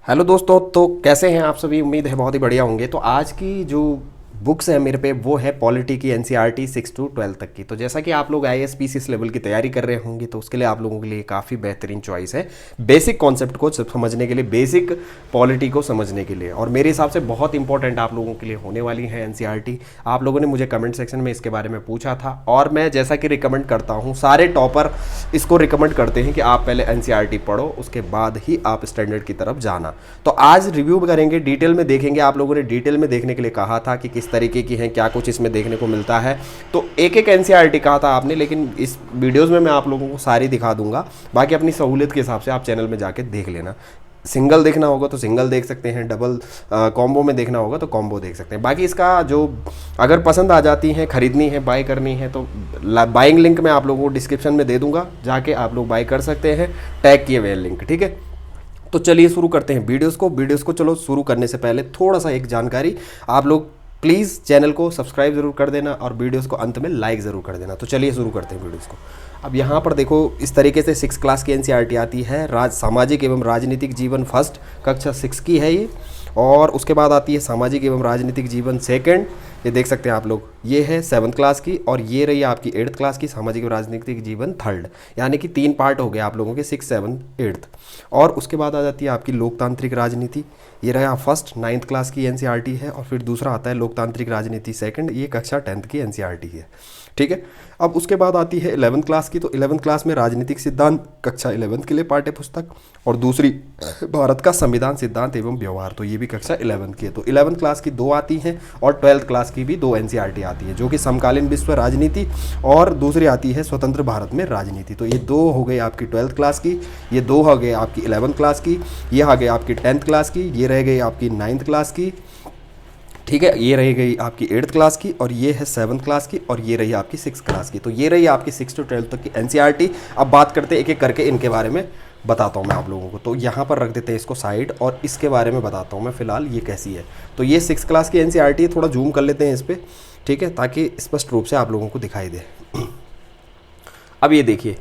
Hello दोस्तों, तो कैसे हैं आप सभी। उम्मीद है बहुत ही बढ़िया होंगे। तो आज की जो बुक्स है मेरे पे वो है पॉलिटी की एनसीईआरटी 6 to 12 तक की। तो जैसा कि आप लोग आईएएस लेवल की तैयारी कर रहे होंगे तो उसके लिए आप लोगों के लिए काफ़ी बेहतरीन चॉइस है बेसिक कॉन्सेप्ट को समझने के लिए, बेसिक पॉलिटी को समझने के लिए। और मेरे हिसाब से बहुत इंपॉर्टेंट आप लोगों के लिए होने वाली है एनसीईआरटी। आप लोगों ने मुझे कमेंट सेक्शन में इसके बारे में पूछा था और मैं जैसा कि रिकमेंड करता हूँ, सारे टॉपर इसको रिकमेंड करते हैं कि आप पहले एनसीईआरटी पढ़ो, उसके बाद ही आप स्टैंडर्ड की तरफ जाना। तो आज रिव्यू करेंगे, डिटेल में देखेंगे। आप लोगों ने डिटेल में देखने के लिए कहा था कि किस तरीके की है, क्या कुछ इसमें देखने को मिलता है। तो एक एक एनसीईआरटी कहा था आपने, लेकिन इस वीडियोस में मैं आप लोगों को सारी दिखा दूंगा। बाकी अपनी सहूलियत के हिसाब से आप चैनल में जाके देख लेना। सिंगल देखना होगा तो सिंगल देख सकते हैं, डबल कॉम्बो में देखना होगा तो कॉम्बो देख सकते हैं। बाकी इसका जो अगर पसंद आ जाती है, खरीदनी है, बाय करनी है तो बाइंग लिंक मैं आप लोगों को डिस्क्रिप्शन में दे दूंगा, जाके आप लोग बाय कर सकते हैं, टैग किए हुए लिंक। ठीक है, तो चलिए शुरू करते हैं वीडियोस को। चलो शुरू करने से पहले थोड़ा सा एक जानकारी, आप लोग प्लीज़ चैनल को सब्सक्राइब जरूर कर देना और वीडियोस को अंत में लाइक ज़रूर कर देना। तो चलिए शुरू करते हैं वीडियोस को। अब यहाँ पर देखो, इस तरीके से 6 क्लास की एनसीईआरटी आती है। सामाजिक एवं राजनीतिक जीवन फर्स्ट, कक्षा 6 की है ये। और उसके बाद आती है सामाजिक एवं राजनीतिक जीवन सेकंड, ये देख सकते हैं आप लोग, ये है 7th क्लास की। और ये रही आपकी 8th क्लास की सामाजिक एवं राजनीतिक जीवन थर्ड। यानी कि 3 पार्ट हो गए आप लोगों के, 6, 7, 8th। और उसके बाद आ जाती है आपकी लोकतांत्रिक राजनीति, ये रहा फर्स्ट 9th क्लास की एनसीईआरटी है। और फिर दूसरा आता है लोकतांत्रिक राजनीति सेकंड, ये कक्षा 10th की एनसीईआरटी है। ठीक है, अब उसके बाद आती है 11th क्लास की। तो 11th क्लास में राजनीतिक सिद्धांत, कक्षा 11th के लिए पाठ्य पुस्तक। और दूसरी भारत का संविधान सिद्धांत एवं व्यवहार, तो ये भी कक्षा 11th की है। तो 11th क्लास की 2 आती हैं और 12th क्लास की भी 2 एनसीईआरटी आती है, जो कि समकालीन विश्व राजनीति और दूसरी आती है स्वतंत्र भारत में राजनीति। तो ये 2 हो गई आपकी 12th क्लास की, ये 2 हो गए आपकी 11th क्लास की, ये आ गई आपकी 10th क्लास की, ये रह गई आपकी 9th क्लास की। ठीक है, ये रही गई आपकी 8th क्लास की, और ये है 7th क्लास की, और ये रही आपकी 6th क्लास की। तो ये रही आपकी 6 to 12 तक की एनसीईआरटी। अब बात करते हैं एक एक करके, इनके बारे में बताता हूँ मैं आप लोगों को। तो यहाँ पर रख देते हैं इसको साइड, और इसके बारे में बताता हूँ मैं फ़िलहाल ये कैसी है। तो ये 6 क्लास की एनसीईआरटी है, थोड़ा जूम कर लेते हैं इस पर, ठीक है, ताकि स्पष्ट रूप से आप लोगों को दिखाई दे। अब ये देखिए,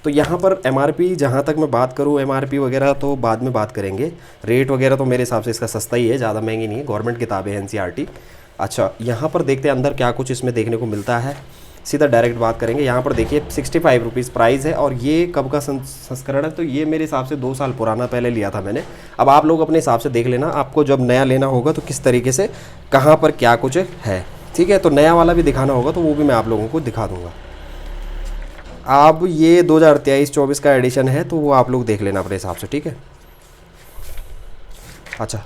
तो यहाँ पर एमआरपी, जहाँ तक मैं बात करूँ एमआरपी वगैरह तो बाद में बात करेंगे। रेट वगैरह तो मेरे हिसाब से इसका सस्ता ही है, ज़्यादा महंगी नहीं है, गवर्नमेंट किताबें हैं एनसीईआरटी। अच्छा, यहाँ पर देखते हैं अंदर क्या कुछ इसमें देखने को मिलता है। सीधा डायरेक्ट बात करेंगे। यहाँ पर देखिए 65 रुपीज़ प्राइस है। और ये कब का संस्करण है, तो ये मेरे हिसाब से 2 साल पुराना पहले लिया था मैंने। अब आप लोग अपने हिसाब से देख लेना, आपको जब नया लेना होगा तो किस तरीके से, कहाँ पर क्या कुछ है। ठीक है, तो नया वाला भी दिखाना होगा तो वो भी मैं आप लोगों को दिखा दूँगा। अब ये 2023-24 का एडिशन है, तो वो आप लोग देख लेना अपने हिसाब से। ठीक है, अच्छा,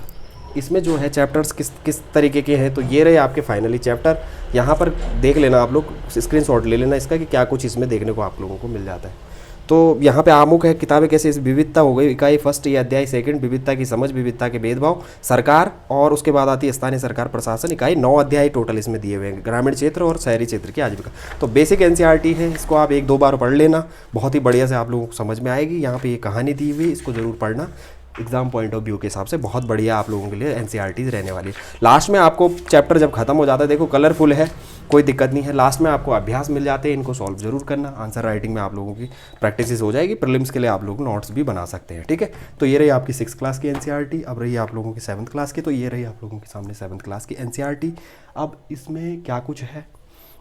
इसमें जो है चैप्टर्स किस किस तरीके के हैं, तो ये रहे आपके फाइनली चैप्टर। यहाँ पर देख लेना आप लोग, स्क्रीनशॉट ले लेना इसका कि क्या कुछ इसमें देखने को आप लोगों को मिल जाता है। तो यहाँ पे आमुख है किताबें कैसे, इस विविधता हो गई इकाई फर्स्ट, ये अध्याय सेकंड, विविधता की समझ, विविधता के भेदभाव, सरकार। और उसके बाद आती है स्थानीय सरकार प्रशासन इकाई। 9 अध्याय टोटल इसमें दिए हुए हैं, ग्रामीण क्षेत्र और शहरी क्षेत्र की आजीविका। तो बेसिक एनसीईआरटी है, इसको आप 1-2 बार पढ़ लेना, बहुत ही बढ़िया से आप लोगों को समझ में आएगी। यहाँ पे ये कहानी दी हुई, इसको जरूर पढ़ना, एग्जाम पॉइंट ऑफ व्यू के हिसाब से बहुत बढ़िया आप लोगों के लिए एनसीईआरटीज रहने वाली है। लास्ट में आपको चैप्टर जब खत्म हो जाता है, देखो कलरफुल है, कोई दिक्कत नहीं है, लास्ट में आपको अभ्यास मिल जाते हैं, इनको सॉल्व जरूर करना। आंसर राइटिंग में आप लोगों की प्रैक्टिस हो जाएगी, प्रीलिम्स के लिए आप लोग नोट्स भी बना सकते हैं। ठीक है, तो ये रही आपकी 6 क्लास की एनसीईआरटी। अब रही आप लोगों की 7th क्लास की, तो ये रही आप लोगों के सामने 7th क्लास की एनसीईआरटी। अब इसमें क्या कुछ है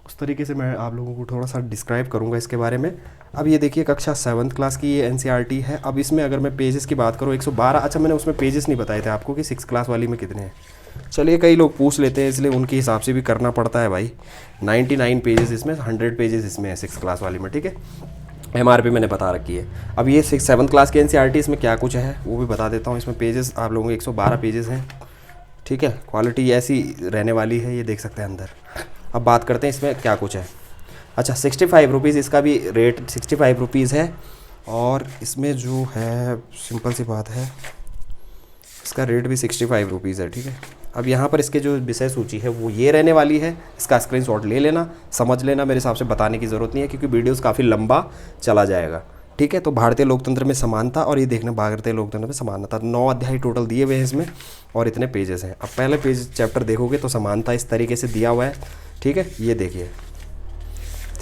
उस तरीके से मैं आप लोगों को थोड़ा सा डिस्क्राइब करूंगा इसके बारे में। अब ये देखिए कक्षा 7th क्लास की ये एनसीईआरटी है। अब इसमें अगर मैं पेजेस की बात करूँ 112, अच्छा मैंने उसमें पेजेस नहीं बताए थे आपको कि 6 क्लास वाली में कितने हैं। चलिए, कई लोग पूछ लेते हैं इसलिए उनके हिसाब से भी करना पड़ता है भाई। 99 पेजेस इसमें, 100 पेजेस इसमें है 6 क्लास वाली में। ठीक है, एमआरपी मैंने बता रखी है। अब ये 7th क्लास की एनसीईआरटी, इसमें क्या कुछ है वो भी बता देता हूँ। इसमें पेजेस आप लोगों के 112 पेजेस हैं। ठीक है, क्वालिटी ऐसी रहने वाली है, ये देख सकते हैं अंदर। अब बात करते हैं इसमें क्या कुछ है। अच्छा, 65 रुपीज़ इसका भी रेट 65 रुपीज़ है। और इसमें जो है सिंपल सी बात है, इसका रेट भी 65 रुपीज़ है। ठीक है, अब यहाँ पर इसके जो विषय सूची है वो ये रहने वाली है, इसका स्क्रीनशॉट ले लेना, समझ लेना, मेरे हिसाब से बताने की ज़रूरत नहीं है क्योंकि वीडियोस काफ़ी लंबा चला जाएगा। ठीक है, तो भारतीय लोकतंत्र में समानता, और ये देखना भारतीय लोकतंत्र में समानता, 9 अध्याय टोटल दिए हुए हैं इसमें और इतने पेजेस हैं। अब पहले पेज चैप्टर देखोगे तो समानता इस तरीके से दिया हुआ है। ठीक है, ये देखिए,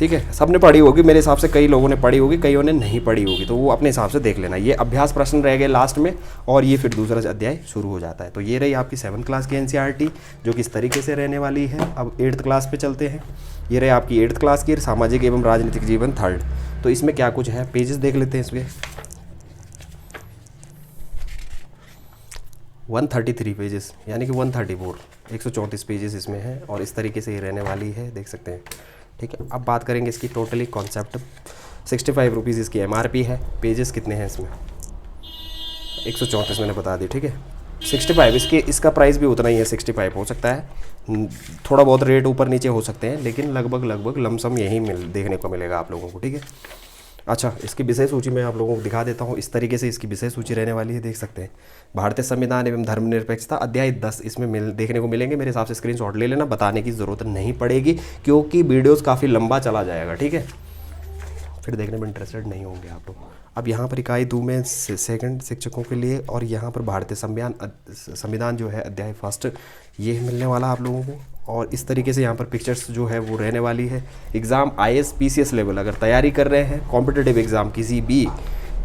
ठीक है, सबने पढ़ी होगी मेरे हिसाब से, कई लोगों ने पढ़ी होगी, कईयों ने नहीं पढ़ी होगी, तो वो अपने हिसाब से देख लेना। ये अभ्यास प्रश्न रह गए लास्ट में, और ये फिर दूसरा अध्याय शुरू हो जाता है। तो ये रही आपकी 7th क्लास की एनसीईआरटी, जो किस तरीके से रहने वाली है। अब 8th क्लास पे चलते हैं। ये रहे आपकी 8th क्लास की सामाजिक एवं राजनीतिक जीवन 3rd। तो इसमें क्या कुछ है, पेजेस देख लेते हैं इसमें। 133 पेजेस, यानी कि 134 पेजेस इसमें है, और इस तरीके से ये रहने वाली है, देख सकते हैं। ठीक है, अब बात करेंगे इसकी टोटली कॉन्सेप्ट। 65 रुपीज़ इसकी एमआरपी है। पेजेस कितने हैं इसमें, 134 मैंने बता दी। ठीक है, 65 इसका प्राइस भी उतना ही है, 65 हो सकता है, थोड़ा बहुत रेट ऊपर नीचे हो सकते हैं, लेकिन लगभग लमसम यही देखने को मिलेगा आप लोगों को। ठीक है, अच्छा, इसकी विषय सूची मैं आप लोगों को दिखा देता हूँ। इस तरीके से इसकी विषय सूची रहने वाली है, देख सकते हैं। भारतीय संविधान एवं धर्मनिरपेक्षता अध्याय 10 इसमें देखने को मिलेंगे। मेरे हिसाब से स्क्रीनशॉट ले लेना, बताने की ज़रूरत नहीं पड़ेगी, क्योंकि वीडियोस काफ़ी लंबा चला जाएगा। ठीक है, फिर देखने में इंटरेस्टेड नहीं होंगे आप लोग। अब यहाँ पर इकाई 2 में सेकंड शिक्षकों के लिए, और यहाँ पर भारतीय संविधान जो है अध्याय 1 ये मिलने वाला आप लोगों को। और इस तरीके से यहाँ पर पिक्चर्स जो है वो रहने वाली है। एग्ज़ाम IAS PCS लेवल अगर तैयारी कर रहे हैं, कॉम्पिटिटिव एग्ज़ाम किसी भी,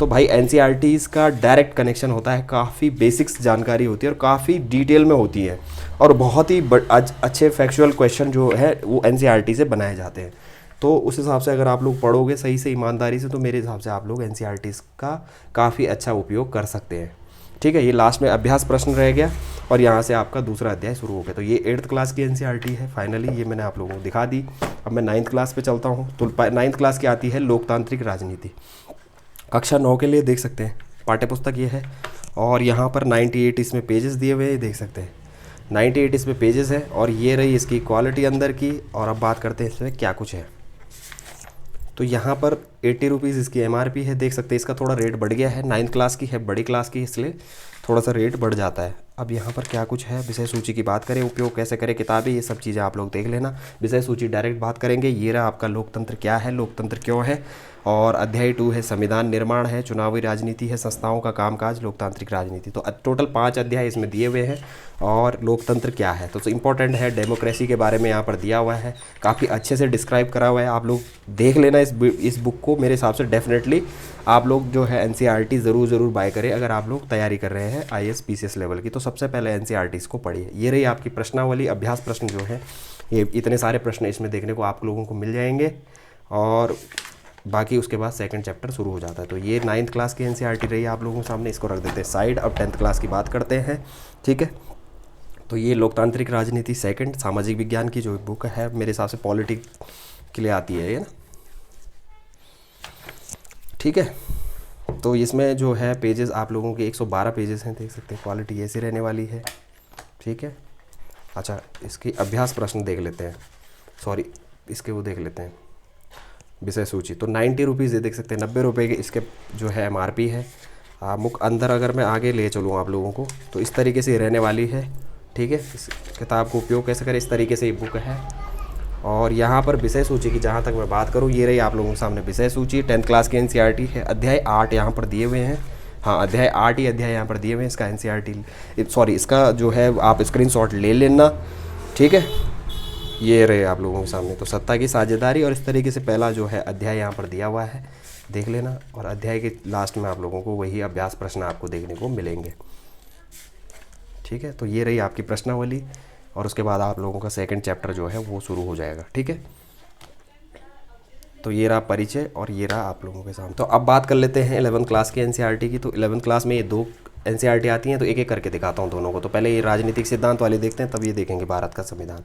तो भाई एनसीईआरटीज़ का डायरेक्ट कनेक्शन होता है, काफ़ी बेसिक्स जानकारी होती है और काफ़ी डिटेल में होती है, और बहुत ही अच्छे फैक्चुअल क्वेश्चन जो है वो एनसीईआरटी से बनाए जाते हैं। तो उस हिसाब से अगर आप लोग पढ़ोगे सही से, ईमानदारी से, तो मेरे हिसाब से आप लोग एनसीईआरटीज़ का काफ़ी अच्छा उपयोग कर सकते हैं। ठीक है, ये लास्ट में अभ्यास प्रश्न रह गया, और यहाँ से आपका दूसरा अध्याय शुरू हो गया। तो ये 8th क्लास की एनसीईआरटी है फाइनली, ये मैंने आप लोगों को दिखा दी। अब मैं 9th क्लास पे चलता हूँ। तो 9th क्लास की आती है लोकतांत्रिक राजनीति। कक्षा 9 के लिए देख सकते हैं पाठ्यपुस्तक ये है, और यहाँ पर 98 इसमें पेजेस दिए हुए हैं, देख सकते हैं 98 इसमें पेजेस है। और ये रही इसकी क्वालिटी अंदर की। और अब बात करते हैं इसमें क्या कुछ है। तो यहाँ पर 80 रुपीज़ इसकी एमआरपी है, देख सकते हैं। इसका थोड़ा रेट बढ़ गया है, 9th क्लास की है, बड़ी क्लास की, इसलिए थोड़ा सा रेट बढ़ जाता है। अब यहाँ पर क्या कुछ है, विषय सूची की बात करें, उपयोग कैसे करें किताबें, ये सब चीज़ें आप लोग देख लेना। विषय सूची डायरेक्ट बात करेंगे। ये रहा आपका लोकतंत्र क्या है, लोकतंत्र क्यों है। और अध्याय 2 है संविधान निर्माण है, चुनावी राजनीति है, संस्थाओं का कामकाज, लोकतांत्रिक राजनीति। तो टोटल 5 अध्याय इसमें दिए हुए हैं। और लोकतंत्र क्या है तो इम्पोर्टेंट है, डेमोक्रेसी के बारे में यहाँ पर दिया हुआ है, काफ़ी अच्छे से डिस्क्राइब करा हुआ है। आप लोग देख लेना इस बुक को। मेरे हिसाब से डेफिनेटली आप लोग जो है एनसीईआरटी ज़रूर बाय करें अगर आप लोग तैयारी कर रहे हैं IAS PCS लेवल की। तो सबसे पहले एनसीईआरटीज़ को पढ़िए। ये रही आपकी प्रश्नावली, अभ्यास प्रश्न जो है, ये इतने सारे प्रश्न इसमें देखने को आप लोगों को मिल जाएंगे। और बाकी उसके बाद सेकंड चैप्टर शुरू हो जाता है। तो ये 9th क्लास की एनसीईआरटी रही है आप लोगों के सामने, इसको रख देते हैं साइड। अब 10th क्लास की बात करते हैं। ठीक है, तो ये लोकतांत्रिक राजनीति सेकंड, सामाजिक विज्ञान की जो बुक है, मेरे हिसाब से पॉलिटिक के लिए आती है ये ना। ठीक है, तो इसमें जो है पेजेस आप लोगों के 112 पेजेस हैं, देख सकते हैं। क्वालिटी ऐसी रहने वाली है। ठीक है, अच्छा, इसकी अभ्यास प्रश्न देख लेते हैं, सॉरी इसके वो देख लेते हैं विषय सूची। तो 90 रुपीज़ ये देख सकते हैं, 90 रुपये के इसके जो है एमआरपी है। मुख अंदर अगर मैं आगे ले चलूँ आप लोगों को, तो इस तरीके से रहने वाली है। ठीक है, इस किताब को उपयोग कैसे करें, इस तरीके से ये बुक है। और यहाँ पर विषय सूची की जहाँ तक मैं बात करूँ, ये रही आप लोगों के सामने विषय सूची। 10th क्लास की एनसीईआरटी है। अध्याय 8 यहाँ पर दिए हुए हैं। हाँ, अध्याय 8 ही अध्याय यहाँ पर दिए हुए हैं। इसका एनसीईआरटी सॉरी इसका जो है आप स्क्रीनशॉट ले लेना। ठीक है, ये रहे आप लोगों के सामने। तो सत्ता की साझेदारी, और इस तरीके से पहला जो है अध्याय यहाँ पर दिया हुआ है, देख लेना। और अध्याय के लास्ट में आप लोगों को वही अभ्यास प्रश्न आपको देखने को मिलेंगे। ठीक है, तो ये रही आपकी प्रश्नावली, और उसके बाद आप लोगों का सेकंड चैप्टर जो है वो शुरू हो जाएगा। ठीक है, तो ये रहा परिचय, और ये रहा आप लोगों के सामने। तो अब बात कर लेते हैं 11th क्लास की एनसीईआरटी की। तो 11th क्लास में ये 2 एनसीईआरटी आती हैं, तो एक एक करके दिखाता हूँ दोनों को। तो पहले ये राजनीतिक सिद्धांत वाले देखते हैं, तब ये देखेंगे भारत का संविधान।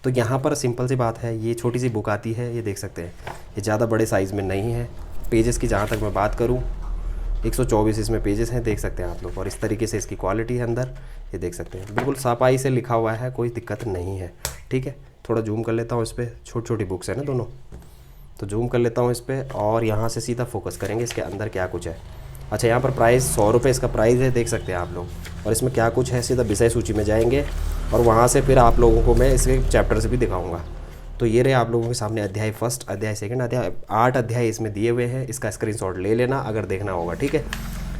तो यहाँ पर सिंपल सी बात है, ये छोटी सी बुक आती है, ये देख सकते हैं। ये ज़्यादा बड़े साइज़ में नहीं है। पेजेस की जहाँ तक मैं बात करूँ, 124 इसमें पेजेस हैं, देख सकते हैं आप लोग। और इस तरीके से इसकी क्वालिटी है अंदर, ये देख सकते हैं। बिल्कुल सफाई से लिखा हुआ है, कोई दिक्कत नहीं है। ठीक है, थोड़ा जूम कर लेता हूँ इस पर, छोटी छोटी बुक्स है ना दोनों, तो जूम कर लेता हूँ इस पर। और यहाँ से सीधा फोकस करेंगे इसके अंदर क्या कुछ है। अच्छा, यहाँ पर प्राइस 100 रुपये इसका प्राइस है, देख सकते हैं आप लोग। और इसमें क्या कुछ है, सीधा विषय सूची में जाएंगे, और वहाँ से फिर आप लोगों को मैं इसके चैप्टर से भी दिखाऊंगा। तो ये रहे आप लोगों के सामने अध्याय 1, अध्याय 2, अध्याय 8 अध्याय इसमें दिए हुए हैं। इसका स्क्रीनशॉट ले लेना अगर देखना होगा। ठीक है,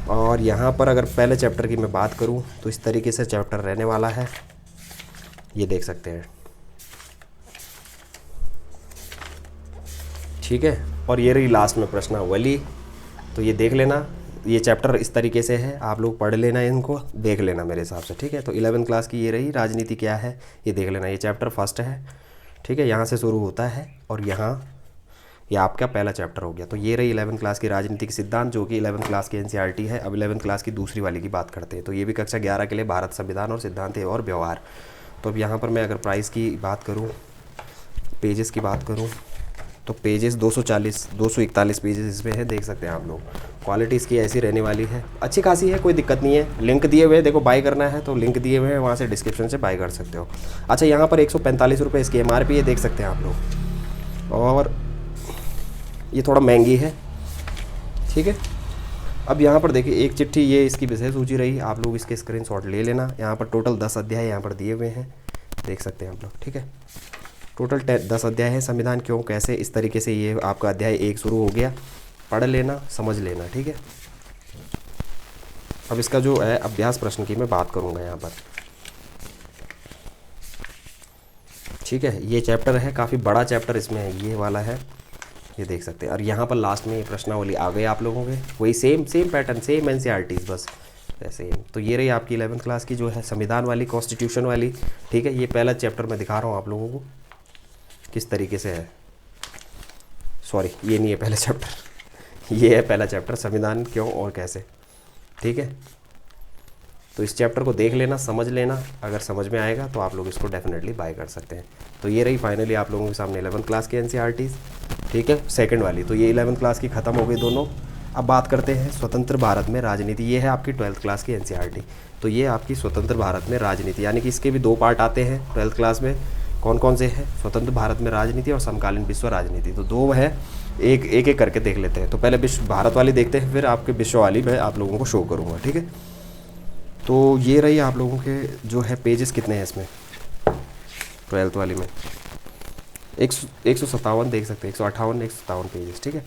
और यहाँ पर अगर पहले चैप्टर की मैं बात करूँ, तो इस तरीके से चैप्टर रहने वाला है, ये देख सकते हैं। ठीक है। और ये रही लास्ट में प्रश्नावली, तो ये देख लेना, ये चैप्टर इस तरीके से है, आप लोग पढ़ लेना, इनको देख लेना मेरे हिसाब से, ठीक है। तो 11वीं क्लास की ये रही राजनीति क्या है, ये देख लेना, ये चैप्टर फर्स्ट है, ठीक है, यहाँ से शुरू होता है और यहाँ ये आपका पहला चैप्टर हो गया। तो ये रही 11वीं क्लास की राजनीतिक सिद्धांत, जो कि 11वीं क्लास की एनसीईआरटी है। अब 11वीं क्लास की दूसरी वाली की बात करते हैं, तो ये भी कक्षा 11 के लिए भारत संविधान और सिद्धांत और व्यवहार। तो अब यहाँ पर मैं अगर प्राइस की बात करूँ, पेजेस की बात करूँ, तो पेजेस 241 पेजेस इसमें है, देख सकते हैं आप लोग। क्वालिटी इसकी ऐसी रहने वाली है, अच्छी खासी है, कोई दिक्कत नहीं है। लिंक दिए हुए हैं, देखो बाय करना है तो लिंक दिए हुए हैं, वहाँ से डिस्क्रिप्शन से बाय कर सकते हो। अच्छा, यहाँ पर 145 रुपये इसकी MRP है, देख सकते हैं आप लोग, और ये थोड़ा महंगी है, ठीक है। अब यहाँ पर देखिए एक चिट्ठी, ये इसकी विषय सूची रही, आप लोग इसके स्क्रीनशॉट ले लेना। यहाँ पर टोटल 10 अध्याय यहाँ पर दिए हुए हैं, देख सकते हैं आप लोग, ठीक है। टोटल 10 अध्याय है, संविधान क्यों कैसे, इस तरीके से ये आपका अध्याय 1 शुरू हो गया, पढ़ लेना, समझ लेना, ठीक है। अब इसका जो है अभ्यास प्रश्न की मैं बात करूँगा यहाँ पर, ठीक है। ये चैप्टर है, काफ़ी बड़ा चैप्टर इसमें है, ये वाला है, ये देख सकते हैं। और यहाँ पर लास्ट में ये प्रश्नावली आ गई आप लोगों के, वही सेम पैटर्न, सेम एनसीईआरटीज़, बस ऐसे। तो ये रही आपकी 11वीं क्लास की जो है संविधान वाली, कॉन्स्टिट्यूशन वाली, ठीक है। ये पहला चैप्टर मैं दिखा रहा हूँ आप लोगों को किस तरीके से है, सॉरी ये नहीं है पहला चैप्टर, ये है पहला चैप्टर, संविधान क्यों और कैसे, ठीक है। तो इस चैप्टर को देख लेना, समझ लेना, अगर समझ में आएगा तो आप लोग इसको डेफिनेटली बाय कर सकते हैं। तो ये रही फाइनली आप लोगों के सामने 11वीं क्लास की एनसीईआरटीज़, ठीक है, सेकंड वाली। तो ये 11वीं क्लास की ख़त्म हो गई दोनों। अब बात करते हैं स्वतंत्र भारत में राजनीति, ये है आपकी 12वीं क्लास की एनसीईआरटी। तो ये आपकी स्वतंत्र भारत में राजनीति, यानी कि इसके भी 2 पार्ट आते हैं 12वीं क्लास में। कौन कौन से हैं? स्वतंत्र भारत में राजनीति और समकालीन विश्व राजनीति। तो 2 है, एक करके देख लेते हैं। तो पहले विश्व भारत वाली देखते हैं, फिर आपके विश्व वाली मैं आप लोगों को शो करूँगा, ठीक है। तो ये रही आप लोगों के जो है पेजेस कितने हैं इसमें 12th वाली में, 157 देख सकते हैं, 158 157 पेजेस, ठीक है।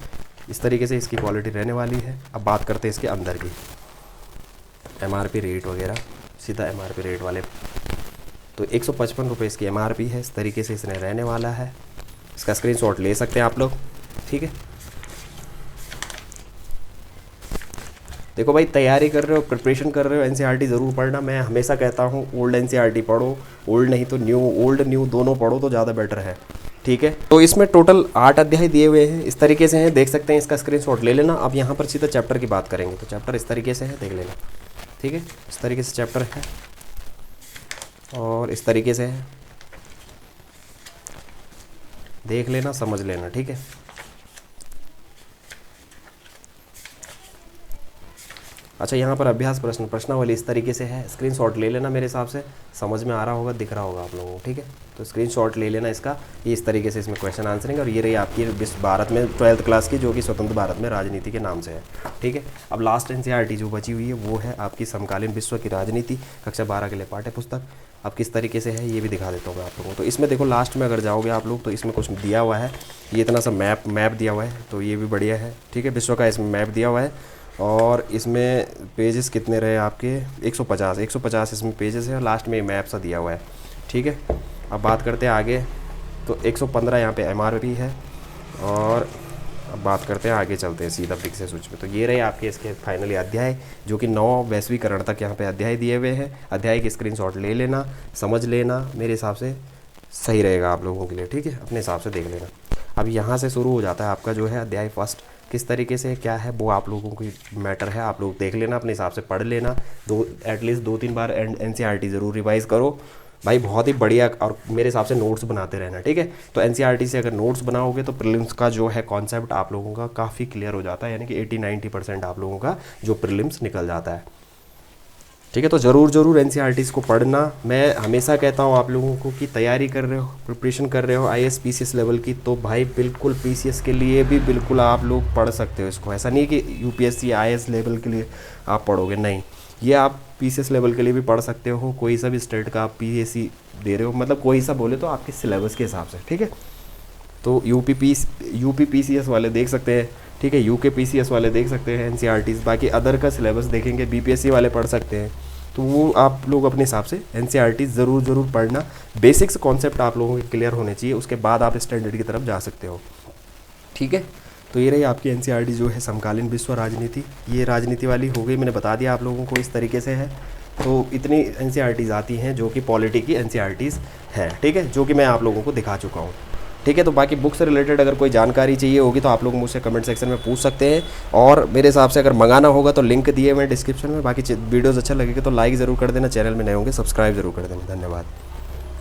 इस तरीके से इसकी क्वालिटी रहने वाली है। अब बात करते हैं इसके अंदर की, MRP रेट वगैरह, सीधा MRP रेट वाले। तो 155 रुपये इसकी MRP है, इस तरीके से इसने रहने वाला है। इसका स्क्रीनशॉट ले सकते हैं आप लोग, ठीक है। देखो भाई, तैयारी कर रहे हो, प्रिपरेशन कर रहे हो, एनसीईआरटी ज़रूर पढ़ना। मैं हमेशा कहता हूँ ओल्ड एनसीईआरटी पढ़ो, ओल्ड नहीं तो न्यू, ओल्ड न्यू दोनों पढ़ो तो ज़्यादा बेटर है, ठीक है। तो इसमें टोटल 8 अध्याय दिए हुए हैं, इस तरीके से हैं, देख सकते हैं। इसका स्क्रीनशॉट ले लेना। अब यहाँ पर सीधा चैप्टर की बात करेंगे, तो चैप्टर इस तरीके से है, देख लेना, ठीक है। इस तरीके से चैप्टर है और इस तरीके से है, देख लेना, समझ लेना, ठीक है। अच्छा, यहाँ पर अभ्यास प्रश्नावली इस तरीके से है, स्क्रीनशॉट ले लेना, मेरे हिसाब से समझ में आ रहा होगा, दिख रहा होगा आप लोगों को, ठीक है। तो स्क्रीनशॉट ले लेना इसका, ये इस तरीके से इसमें क्वेश्चन आंसरिंग। और ये रही आपकी विश्व भारत में 12th क्लास की, जो कि स्वतंत्र भारत में राजनीति के नाम से है, ठीक है। अब लास्ट एनसीईआरटी जो बची हुई है वो है आपकी समकालीन विश्व की राजनीति, कक्षा 12 के लिए पाठ्य पुस्तक। अब किस तरीके से है ये भी दिखा देता हूँ मैं आप लोगों को। तो इसमें देखो लास्ट में अगर जाओगे आप लोग, तो इसमें कुछ दिया हुआ है, ये इतना सा मैप दिया हुआ है, तो ये भी बढ़िया है, ठीक है। विश्व का इसमें मैप दिया हुआ है और इसमें पेजेस कितने रहे आपके 150 इसमें पेजेस है और लास्ट में मैप सा दिया हुआ है, ठीक है। अब बात करते हैं आगे, तो 115 यहाँ पे MRP है। और अब बात करते हैं आगे, चलते हैं सीधा विषय सूची में। तो ये रहे आपके इसके फाइनली अध्याय, जो कि 9 वैश्वीकरण तक यहाँ पे अध्याय दिए हुए हैं। अध्याय के स्क्रीनशॉट ले लेना, समझ लेना, मेरे हिसाब से सही रहेगा आप लोगों के लिए, ठीक है। अपने हिसाब से देख लेना। अब यहाँ से शुरू हो जाता है आपका जो है अध्याय फर्स्ट, किस तरीके से क्या है वो आप लोगों की मैटर है, आप लोग देख लेना, अपने हिसाब से पढ़ लेना। एटलीस्ट 2-3 बार एनसीईआरटी ज़रूर रिवाइज़ करो भाई, बहुत ही बढ़िया। और मेरे हिसाब से नोट्स बनाते रहना, ठीक है। तो एनसीईआरटी से अगर नोट्स बनाओगे तो प्रीलिम्स का जो है कॉन्सेप्ट आप लोगों का काफ़ी क्लियर हो जाता है, यानी कि 80-90% आप लोगों का जो प्रीलिम्स निकल जाता है, ठीक है। तो ज़रूर एनसीईआरटीज़ को पढ़ना। मैं हमेशा कहता हूँ आप लोगों को कि तैयारी कर रहे हो, प्रिपरेशन कर रहे हो IAS PCS लेवल की, तो भाई बिल्कुल PCS के लिए भी बिल्कुल आप लोग पढ़ सकते हो इसको। ऐसा नहीं कि UPSC IAS लेवल के लिए आप पढ़ोगे, नहीं, ये आप PCS लेवल के लिए भी पढ़ सकते हो। कोई सा भी स्टेट का आप PSC दे रहे हो, मतलब कोई सा बोले तो आपके सिलेबस के हिसाब से, ठीक है। तो यूपी PCS वाले देख सकते हैं, ठीक है, UK PCS वाले देख सकते हैं एनसीईआरटीज़। बाकी अदर का सिलेबस देखेंगे, BPSC वाले पढ़ सकते हैं। तो वो आप लोग अपने हिसाब से एनसीईआरटीज़ ज़रूर पढ़ना। बेसिक्स कॉन्सेप्ट आप लोगों के क्लियर होने चाहिए, उसके बाद आप स्टैंडर्ड की तरफ जा सकते हो, ठीक है। तो ये रही आपकी एनसीईआरटी जो है समकालीन विश्व राजनीति। ये राजनीति वाली हो गई, मैंने बता दिया आप लोगों को इस तरीके से है। तो इतनी एनसीईआरटीज़ आती हैं जो कि पॉलिटी की एनसीईआरटीज़ है, ठीक है, जो कि मैं आप लोगों को दिखा चुका हूँ। ठीक है, तो बाकी बुक से रिलेटेड अगर कोई जानकारी चाहिए होगी तो आप लोग मुझसे कमेंट सेक्शन में पूछ सकते हैं। और मेरे हिसाब से अगर मंगाना होगा तो लिंक दिए हुए हैं डिस्क्रिप्शन में। बाकी वीडियोज़ अच्छा लगेगा तो लाइक ज़रूर कर देना, चैनल में नए होंगे सब्सक्राइब ज़रूर कर देना। धन्यवाद।